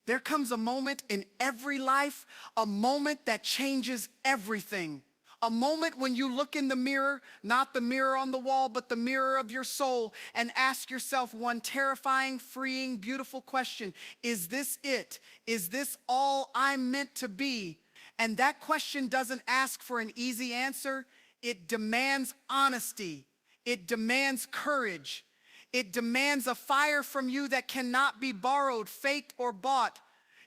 There comes a moment in every life, a moment that changes everything. A moment when you look in the mirror, not the mirror on the wall, but the mirror of your soul, and ask yourself one terrifying, freeing, beautiful question. Is this it? Is this all I'm meant to be? And that question doesn't ask for an easy answer. It demands honesty. It demands courage. It demands a fire from you that cannot be borrowed, faked, or bought.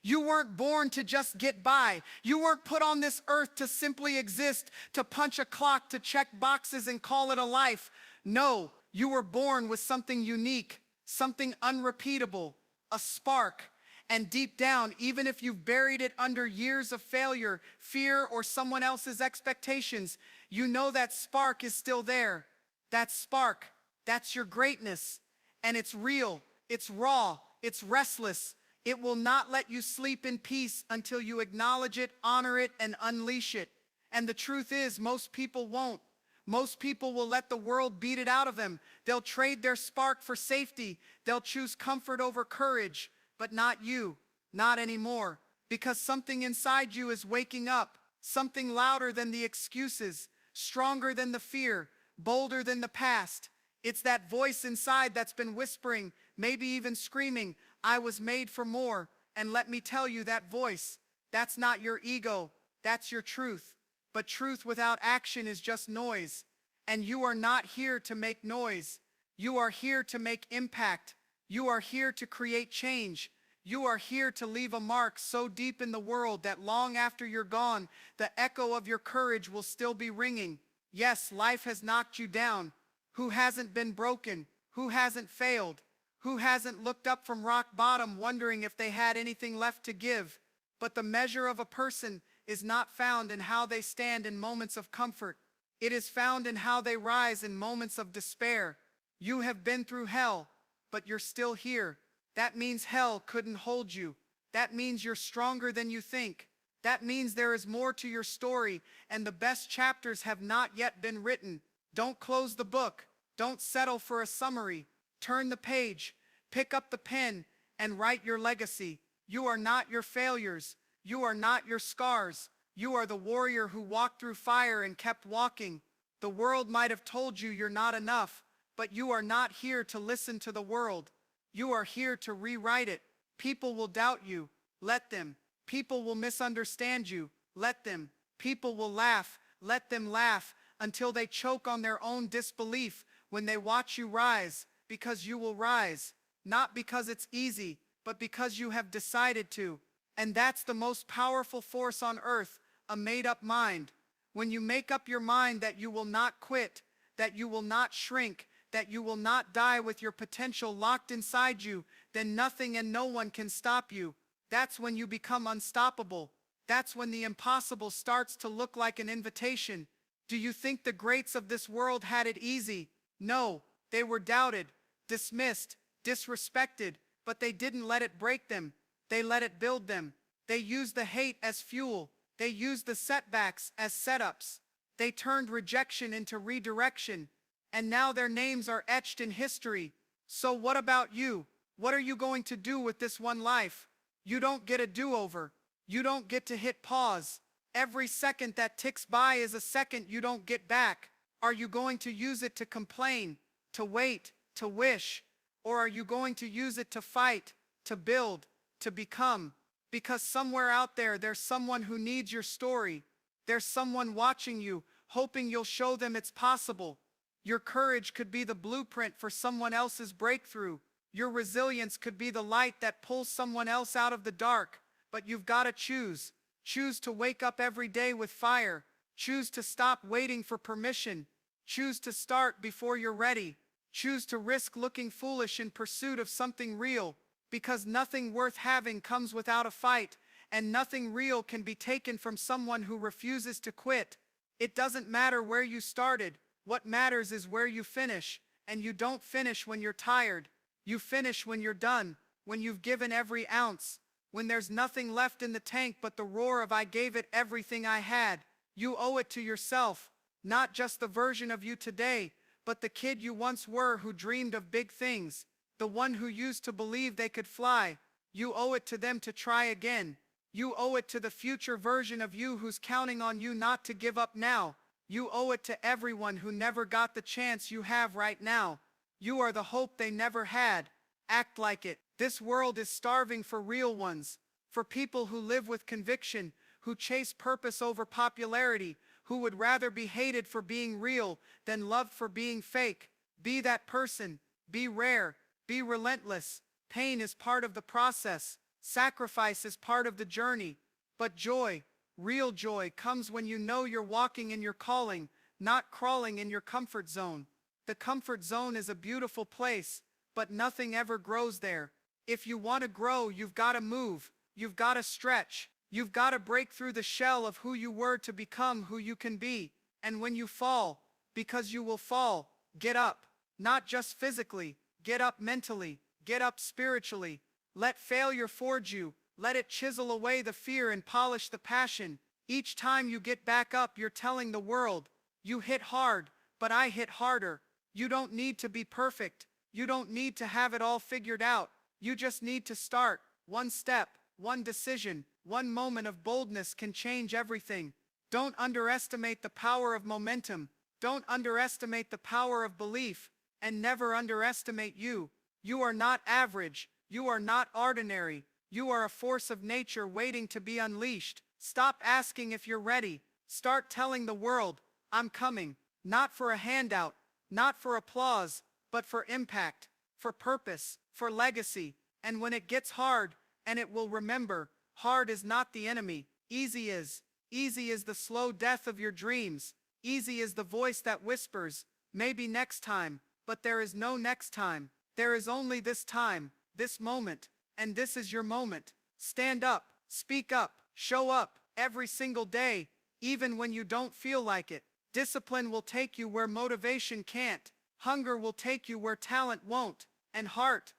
You weren't born to just get by. You weren't put on this earth to simply exist, to punch a clock, to check boxes and call it a life. No, you were born with something unique, something unrepeatable, a spark. And deep down, even if you've buried it under years of failure, fear, or someone else's expectations, you know that spark is still there. That spark, that's your greatness. And it's real, it's raw, it's restless. It will not let you sleep in peace until you acknowledge it, honor it, and unleash it. And the truth is, most people won't. Most people will let the world beat it out of them. They'll trade their spark for safety. They'll choose comfort over courage. But not you, not anymore. Because something inside you is waking up. Something louder than the excuses, stronger than the fear, bolder than the past. It's that voice inside that's been whispering, maybe even screaming, I was made for more. And let me tell you, that voice, that's not your ego, that's your truth. But truth without action is just noise. And you are not here to make noise. You are here to make impact. You are here to create change. You are here to leave a mark so deep in the world that long after you're gone, the echo of your courage will still be ringing. Yes, life has knocked you down. Who hasn't been broken? Who hasn't failed? Who hasn't looked up from rock bottom wondering if they had anything left to give? But the measure of a person is not found in how they stand in moments of comfort. It is found in how they rise in moments of despair. You have been through hell, but you're still here. That means hell couldn't hold you. That means you're stronger than you think. That means there is more to your story, and the best chapters have not yet been written. Don't close the book. Don't settle for a summary. Turn the page, pick up the pen, and write your legacy. You are not your failures. You are not your scars. You are the warrior who walked through fire and kept walking. The world might have told you you're not enough, but you are not here to listen to the world. You are here to rewrite it. People will doubt you. Let them. People will misunderstand you. Let them. People will laugh. Let them laugh until they choke on their own disbelief when they watch you rise, because you will rise, not because it's easy, but because you have decided to. And that's the most powerful force on earth, a made-up mind. When you make up your mind that you will not quit, that you will not shrink, that you will not die with your potential locked inside you, then nothing and no one can stop you. That's when you become unstoppable. That's when the impossible starts to look like an invitation. Do you think the greats of this world had it easy? No, they were doubted, dismissed, disrespected, but they didn't let it break them. They let it build them. They used the hate as fuel. They used the setbacks as setups. They turned rejection into redirection. And now their names are etched in history. So what about you? What are you going to do with this one life? You don't get a do-over. You don't get to hit pause. Every second that ticks by is a second you don't get back. Are you going to use it to complain, to wait, to wish? Or are you going to use it to fight, to build, to become? Because somewhere out there, there's someone who needs your story. There's someone watching you, hoping you'll show them it's possible. Your courage could be the blueprint for someone else's breakthrough. Your resilience could be the light that pulls someone else out of the dark. But you've got to choose. Choose to wake up every day with fire. Choose to stop waiting for permission. Choose to start before you're ready. Choose to risk looking foolish in pursuit of something real. Because nothing worth having comes without a fight, and nothing real can be taken from someone who refuses to quit. It doesn't matter where you started. What matters is where you finish. And you don't finish when you're tired. You finish when you're done, when you've given every ounce, when there's nothing left in the tank but the roar of I gave it everything I had. You owe it to yourself, not just the version of you today, but the kid you once were who dreamed of big things, the one who used to believe they could fly. You owe it to them to try again. You owe it to the future version of you who's counting on you not to give up now. You owe it to everyone who never got the chance you have right now. You are the hope they never had. Act like it. This world is starving for real ones, for people who live with conviction, who chase purpose over popularity, who would rather be hated for being real than loved for being fake. Be that person. Be rare. Be relentless. Pain is part of the process. Sacrifice is part of the journey. But joy, real joy, comes when you know you're walking in your calling, not crawling in your comfort zone. The comfort zone is a beautiful place, but nothing ever grows there. If you want to grow, you've got to move. You've got to stretch. You've got to break through the shell of who you were to become who you can be. And when you fall, because you will fall, get up. Not just physically, get up mentally, get up spiritually. Let failure forge you. Let it chisel away the fear and polish the passion. Each time you get back up, you're telling the world, you hit hard, but I hit harder. You don't need to be perfect. You don't need to have it all figured out. You just need to start. One step, one decision, one moment of boldness can change everything. Don't underestimate the power of momentum. Don't underestimate the power of belief. And never underestimate you. You are not average. You are not ordinary. You are a force of nature waiting to be unleashed. Stop asking if you're ready. Start telling the world, I'm coming. Not for a handout, not for applause, but for impact, for purpose, for legacy. And when it gets hard, and it will remember, hard is not the enemy. Easy is. Easy is the slow death of your dreams. Easy is the voice that whispers, maybe next time. But there is no next time. There is only this time, this moment, and this is your moment. Stand up, speak up, show up, every single day, even when you don't feel like it. Discipline will take you where motivation can't. Hunger will take you where talent won't. And heart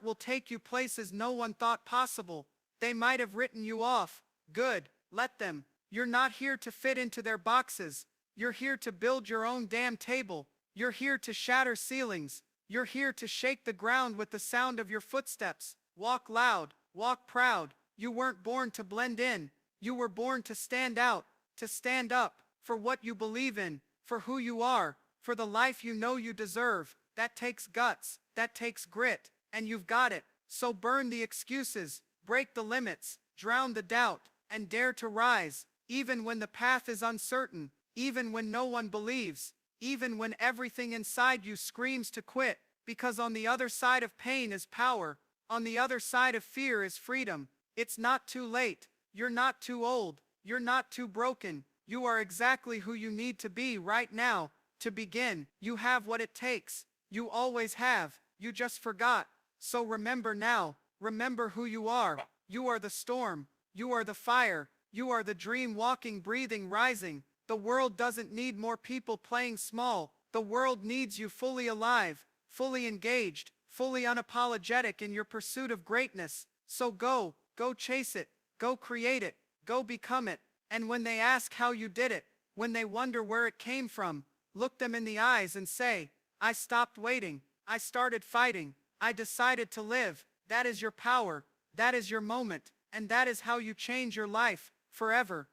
will take you places no one thought possible. They might have written you off. Good, let them. You're not here to fit into their boxes. You're here to build your own damn table. You're here to shatter ceilings. You're here to shake the ground with the sound of your footsteps. Walk loud, walk proud. You weren't born to blend in. You were born to stand out, to stand up, for what you believe in, for who you are, for the life you know you deserve. That takes guts, that takes grit, and you've got it. So burn the excuses, break the limits, drown the doubt, and dare to rise, even when the path is uncertain, even when no one believes. Even when everything inside you screams to quit, because on the other side of pain is power, on the other side of fear is freedom. It's not too late. You're not too old. You're not too broken. You are exactly who you need to be right now. To begin, you have what it takes. You always have. You just forgot. So remember now. Remember who you are. You are the storm. You are the fire. You are the dream walking, breathing, rising. The world doesn't need more people playing small. The world needs you fully alive, fully engaged, fully unapologetic in your pursuit of greatness. So go chase it, go create it, go become it. And when they ask how you did it, when they wonder where it came from, look them in the eyes and say, I stopped waiting, I started fighting, I decided to live. That is your power, that is your moment, and that is how you change your life, forever.